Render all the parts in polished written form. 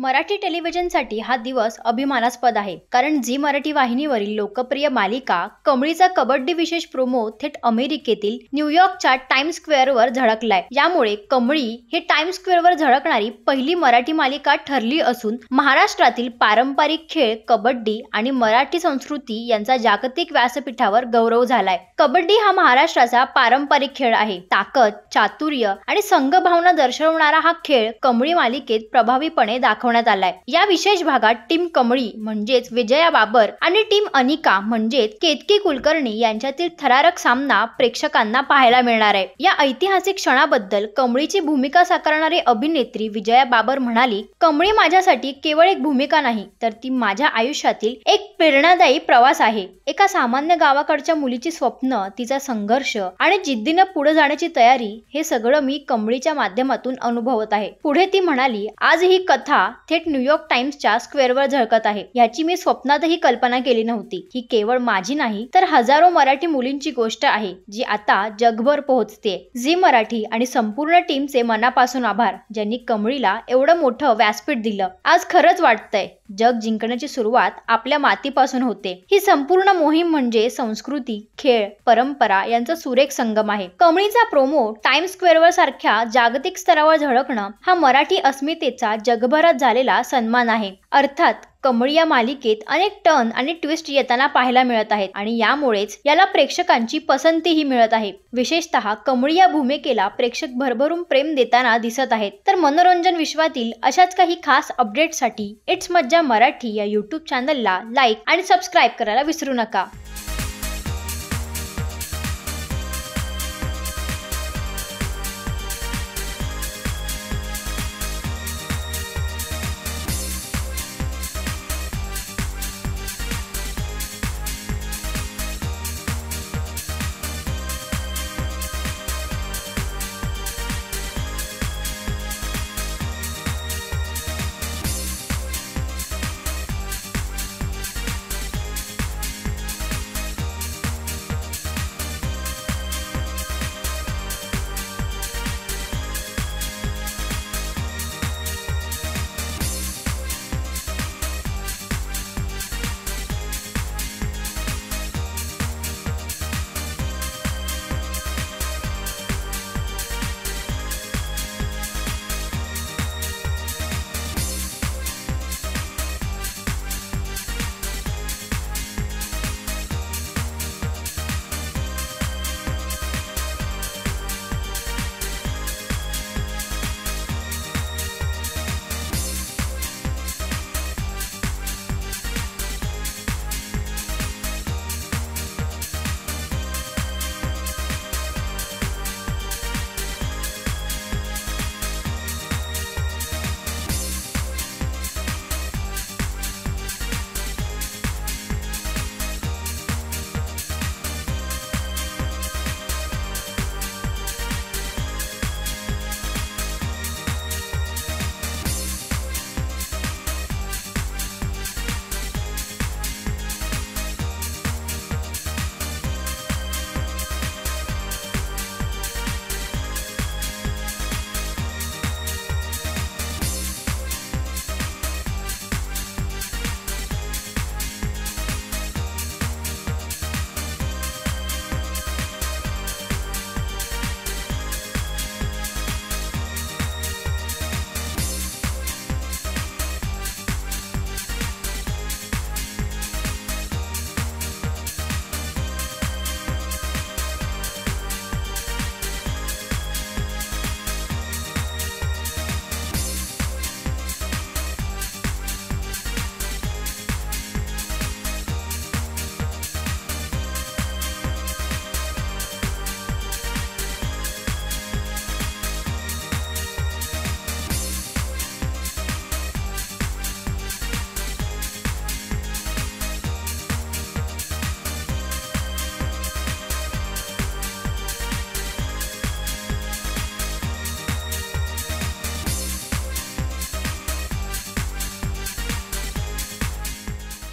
मराठी टेलिव्हिजनसाठी हा दिवस अभिमानास्पद आहे, कारण झी मराठी वाहिनीवरील लोकप्रिय मालिका कमळीचा कबड्डी विशेष प्रोमो थेट अमेरिकेतील न्यूयॉर्कच्या टाइम्स स्क्वेअरवर झळकलाय। यामुळे कमळी हे टाइम्स स्क्वेअरवर झळकणारी पहिली मराठी मालिका ठरली असून महाराष्ट्रातील पारंपरिक खेळ कबड्डी आणि मराठी संस्कृती यांचा जागतिक व्यासपीठावर गौरव झालाय। कबड्डी हा महाराष्ट्राचा पारंपरिक खेळ आहे। ताकद, चातुर्य आणि संघभावना दर्शवणारा हा खेळ कमळी मालिकेत प्रभावीपणे दाखवण्यात आलाय। या विशेष भागात टीम कमळी म्हणजेच विजया बाबर आणि टीम अनिका म्हणजेच केतकी कुलकर्णी यांच्यातील थरारक सामना प्रेक्षकांना पाहायला मिळणार आहे। या ऐतिहासिक क्षणाबद्दल कमळीची भूमिका साकारणारी अभिनेत्री विजया बाबर म्हणाली, कमळी माझ्यासाठी केवळ एक भूमिका नाही, तर ती माझ्या आयुष्यातील एक प्रेरणादायी प्रवास आहे। एका सामान्य गावाकडच्या मुलीची स्वप्न, तिचा संघर्ष आणि जिद्दीने पुढे जाण्याची तयारी हे सगळं मी कमळीच्या माध्यमातून अनुभवत आहे। पुढे ती म्हणाली, आज ही कथा थेट न्यूयॉर्क टाइम्सच्या स्क्वेअरवर झळकत आहे। याची मी स्वप्नातही कल्पना केली नव्हती। ही केवळ माझी नाही, तर हजारो मराठी मुलींची गोष्ट आहे, जी आता जगभर पोहोचते। झी मराठी आणि संपूर्ण टीमचे मनापासून आभार, ज्यांनी कमळीला एवढं मोठं व्यासपीठ दिलं। आज खरंच वाटतंय जग जिंकण्याची सुरुवात आपल्या मातीपासून होते। ही संपूर्ण मोहीम म्हणजे संस्कृती, खेळ, परंपरा यांचा सुरेख संगम आहे। कमळीचा प्रोमो टाइम्स स्क्वेअरवर सारख्या जागतिक स्तरावर झळकणं हा मराठी अस्मितेचा जगभरात झालेला सन्मान आहे। अर्थात कमळी या मालिकेत अनेक टर्न आणि ट्विस्ट येताना पाहायला मिळत आहेत आणि यामुळेच याला प्रेक्षकांची पसंतीही मिळत आहे। विशेषतः कमळी या भूमिकेला प्रेक्षक भरभरून प्रेम देताना दिसत आहेत। तर मनोरंजन विश्वातील अशाच काही खास अपडेट्ससाठी इट्स मज्जा मराठी या यूट्यूब चॅनलला लाईक आणि सबस्क्राईब करायला विसरू नका।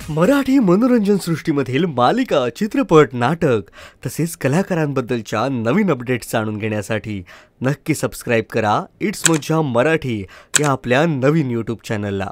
मराठी मनोरंजन सृष्टीमधील मालिका, चित्रपट, नाटक तसेच कलाकारांबद्दलच्या नवीन अपडेट्स जाणून घेण्यासाठी नक्की सबस्क्राइब करा इट्स मज्जा मराठी या आपल्या नवीन YouTube चॅनलला।